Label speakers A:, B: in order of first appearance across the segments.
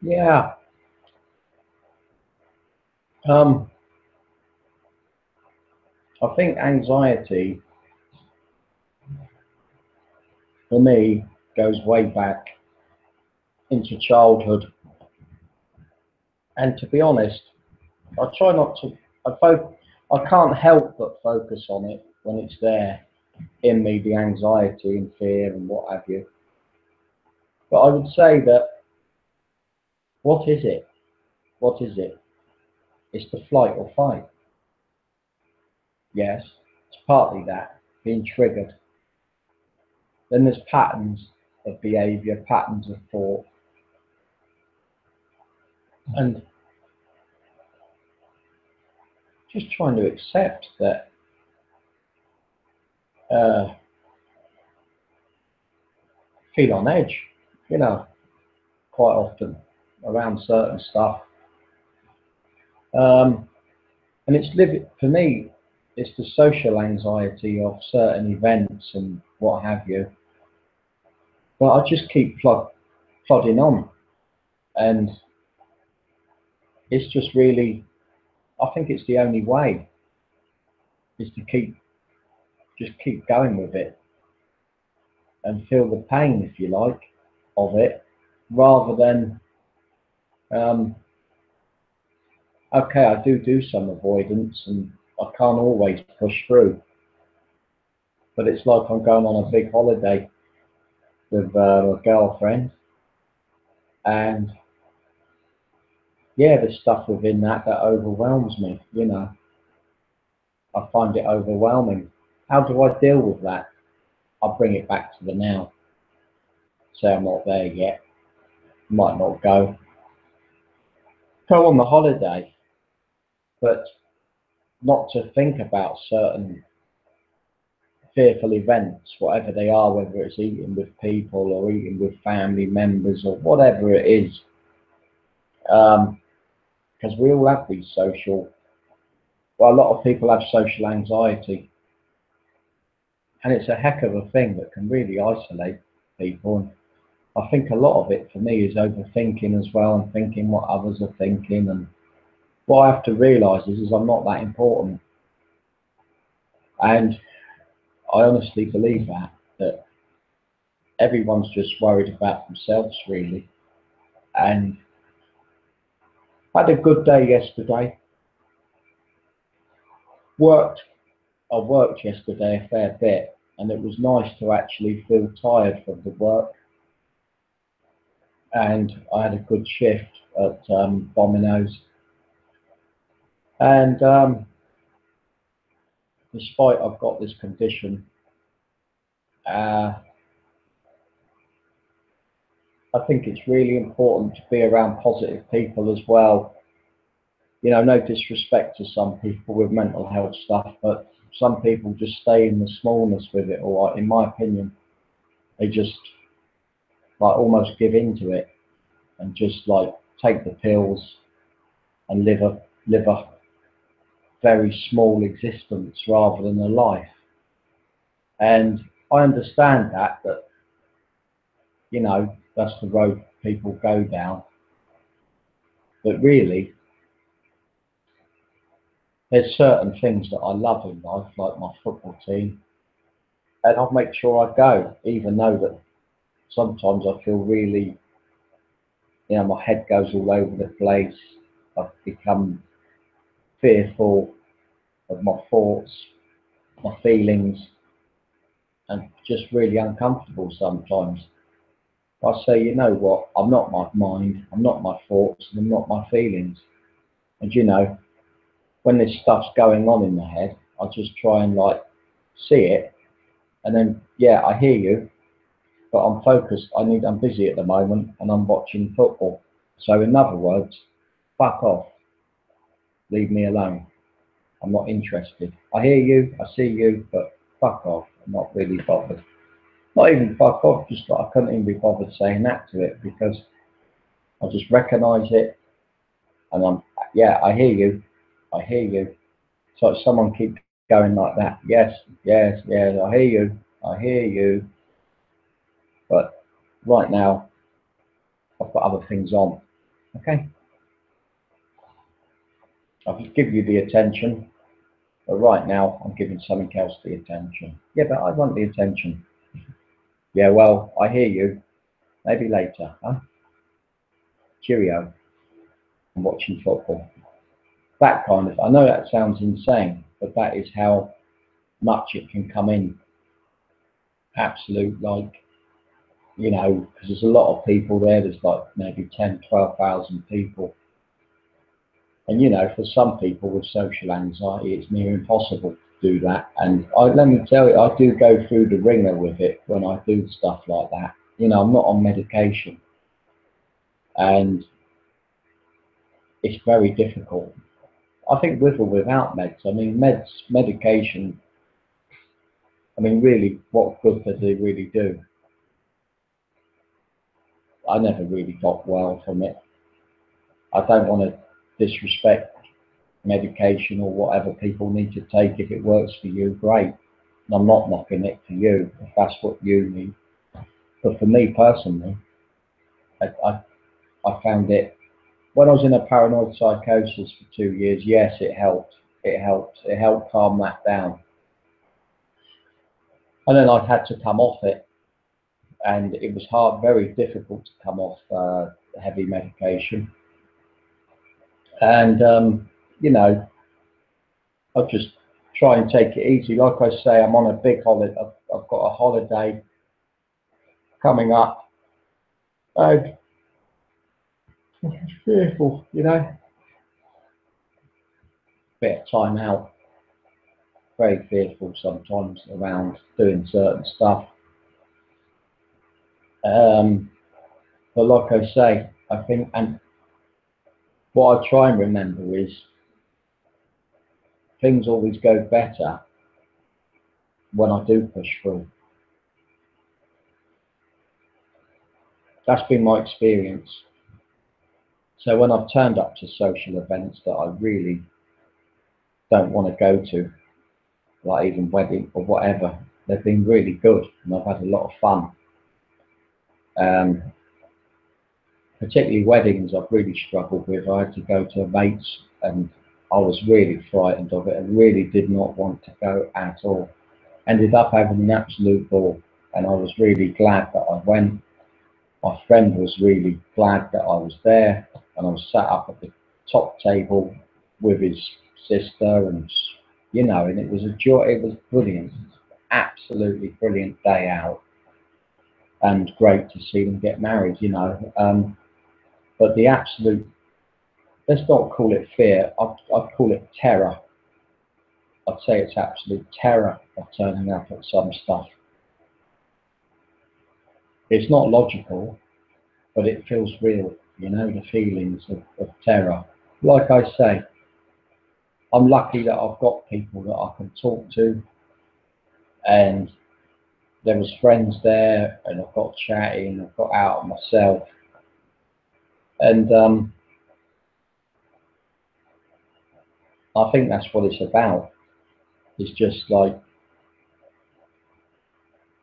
A: Yeah. Um, I think anxiety for me goes way back into childhood. And to be honest, I try not to. I can't help but focus on it when it's there in me, the anxiety and fear and what have you. But I would say that what is it? What is it? It's the flight or fight. Yes, it's partly that being triggered. Then there's patterns of behaviour, patterns of thought, and just trying to accept that uh, feel on edge. You know, quite often around certain stuff. Um, and it's living for me. It's the social anxiety of certain events and what have you. But I just keep plodding on, and it's just really. I think it's the only way is to keep going with it and feel the pain, if you like, of it, rather than um, okay, I do some avoidance and I can't always push through, but it's like I'm going on a big holiday with a girlfriend, and yeah, there's stuff within that overwhelms me. You know, I find it overwhelming. How do I deal with that? I bring it back to the now. Say I'm not there yet. Might not go on the holiday, but not to think about certain fearful events, whatever they are, whether it's eating with people or eating with family members or whatever it is, because we all have these social. Well, a lot of people have social anxiety, and it's a heck of a thing that can really isolate people. And I think a lot of it for me is overthinking as well, and thinking what others are thinking. And what I have to realise is I'm not that important, and I honestly believe that everyone's just worried about themselves really. And I had a good day yesterday. Worked. I worked yesterday a fair bit, and it was nice to actually feel tired from the work. And I had a good shift at Domino's. And despite I've got this condition, uh, I think it's really important to be around positive people as well. You know, no disrespect to some people with mental health stuff, but some people just stay in the smallness with it. Or, in my opinion, they just like almost give into it and just like take the pills and live a very small existence rather than a life. And I understand that you know that's the road people go down. But really, there's certain things that I love in life, like my football team, and I'll make sure I go, even though that sometimes I feel really, my head goes all over the place. I've become fearful of my thoughts, my feelings, and just really uncomfortable sometimes. I say, you know what, I'm not my mind, I'm not my thoughts, and I'm not my feelings. And when this stuff's going on in the head, I just try and like see it, and then yeah, I hear you, but I'm focused. I'm busy at the moment, and I'm watching football. So in other words, fuck off, leave me alone. I'm not interested. I hear you, I see you, but fuck off. I'm not really bothered. Not even fuck off, just like I couldn't even be bothered saying that to it because I just recognise it, and yeah, I hear you, I hear you. So if someone keeps going like that, yes, yes, yes, I hear you, I hear you, but right now I've got other things on. Okay? I'll just give you the attention, but right now I'm giving something else the attention. Yeah, but I want the attention. Yeah, well, I hear you. Maybe later, huh? Cheerio. I'm watching football. That kind of, I know that sounds insane, but that is how much it can come in. Absolute, like, you know, because there's a lot of people there. There's like maybe 10, 12,000 people. And, you know, for some people with social anxiety, it's near impossible to do that. And let me tell you, I do go through the ringer with it when I do stuff like that. You know, I'm not on medication. And it's very difficult. I think with or without meds, I mean, medication, I mean, really, what good does it really do? I never really got well from it. I don't want to disrespect medication or whatever people need to take. If it works for you, great. And I'm not knocking it for you if that's what you need. But for me personally, I found it, when I was in a paranoid psychosis for 2 years, yes, it helped. It helped. It helped calm that down. And then I had to come off it. And it was hard, very difficult to come off heavy medication. And, you know, I just try and take it easy. Like I say, I'm on a big holiday. I've got a holiday coming up. And it's fearful, you know. Bit of time out. Very fearful sometimes around doing certain stuff. But like I say, I think, and what I try and remember is things always go better when I do push through. That's been my experience. So when I've turned up to social events that I really don't want to go to, like even wedding or whatever, they've been really good and I've had a lot of fun. Particularly weddings I've really struggled with. I had to go to a mate's and I was really frightened of it and really did not want to go at all. Ended up having an absolute ball and I was really glad that I went. My friend was really glad that I was there and I was sat up at the top table with his sister and, you know, and it was a joy. It was brilliant, absolutely brilliant day out and great to see them get married, you know. But the absolute, let's not call it fear, I'd call it terror. I'd say it's absolute terror of turning up at some stuff. It's not logical, but it feels real, you know, the feelings of terror. Like I say, I'm lucky that I've got people that I can talk to, and there was friends there, and I've got chatting, I've got out myself, and I think that's what it's about. It's just like,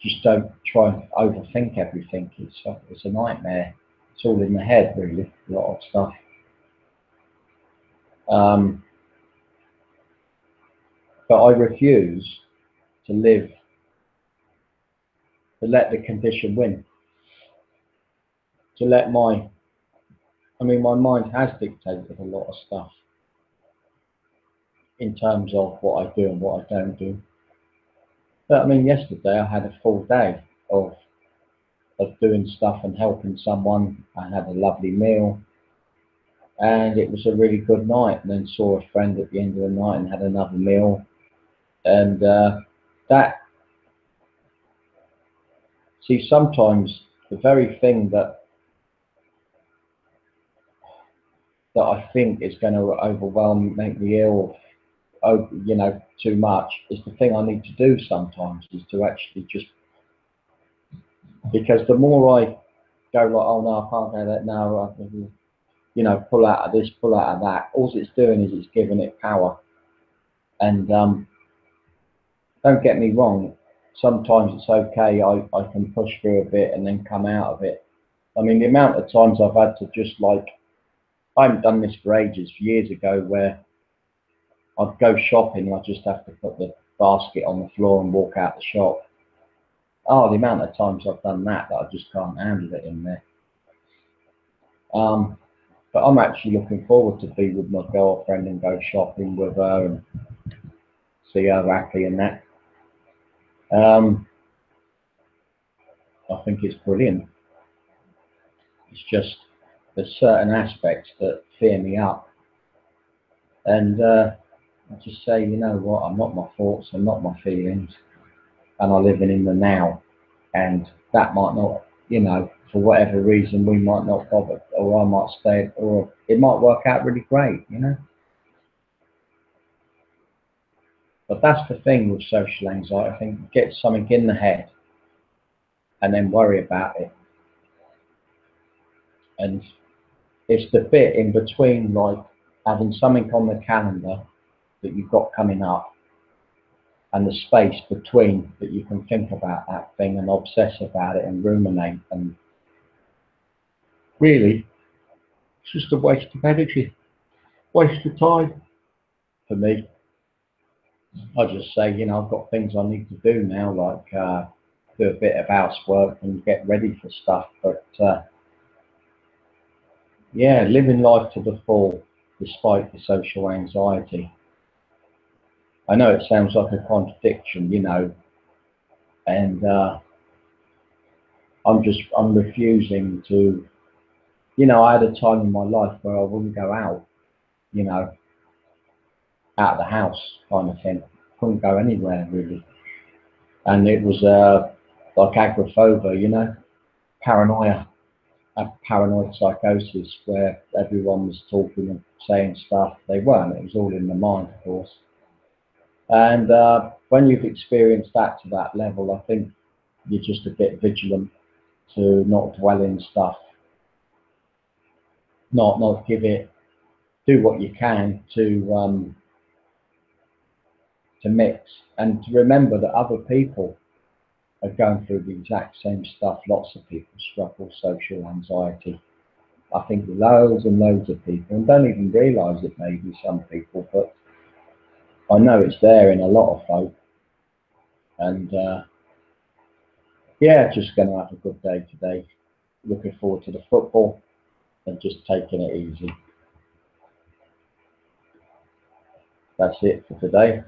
A: just don't try and overthink everything. It's a nightmare. It's all in the head, really, a lot of stuff. But I refuse to live, to let the condition win. To let my mind has dictated a lot of stuff in terms of what I do and what I don't do. But I mean, yesterday I had a full day of doing stuff and helping someone. I had a lovely meal and it was a really good night, and then saw a friend at the end of the night and had another meal. And that, see, sometimes the very thing that I think is going to overwhelm, make me ill, you know, too much, is the thing I need to do sometimes, is to actually just, because the more I go like, oh no, I can't go that now, you know, pull out of this, pull out of that, all it's doing is it's giving it power. And don't get me wrong, sometimes it's okay, I can push through a bit and then come out of it. I mean, the amount of times I've had to just like I haven't done this for ages, years ago, where I'd go shopping and I just have to put the basket on the floor and walk out the shop. Oh, the amount of times I've done that I just can't handle it in there. But I'm actually looking forward to be with my girlfriend and go shopping with her and see her happy and that. I think it's brilliant. It's just there's certain aspects that fear me up, and I just say, you know what, I'm not my thoughts, I'm not my feelings, and I'm living in the now, and that might not, you know, for whatever reason we might not bother, or I might stay, or it might work out really great, you know. But that's the thing with social anxiety. I think get something in the head and then worry about it. And it's the bit in between, like having something on the calendar that you've got coming up and the space between that you can think about that thing and obsess about it and ruminate. And really, it's just a waste of energy, waste of time for me. I just say, you know, I've got things I need to do now, like do a bit of housework and get ready for stuff. But yeah, living life to the full despite the social anxiety. I know it sounds like a contradiction, you know, and I'm refusing to, you know, I had a time in my life where I wouldn't go out, you know, out of the house kind of thing. Couldn't go anywhere really. And it was like agoraphobia, you know, paranoia, a paranoid psychosis where everyone was talking and saying stuff. They weren't, it was all in the mind, of course. And when you've experienced that to that level, I think you're just a bit vigilant to not dwell in stuff, not give it, do what you can to mix and to remember that other people are going through the exact same stuff. Lots of people struggle social anxiety. I think loads and loads of people, and don't even realise it, maybe some people, but I know it's there in a lot of folk. And yeah, just going to have a good day today. Looking forward to the football and just taking it easy. That's it for today.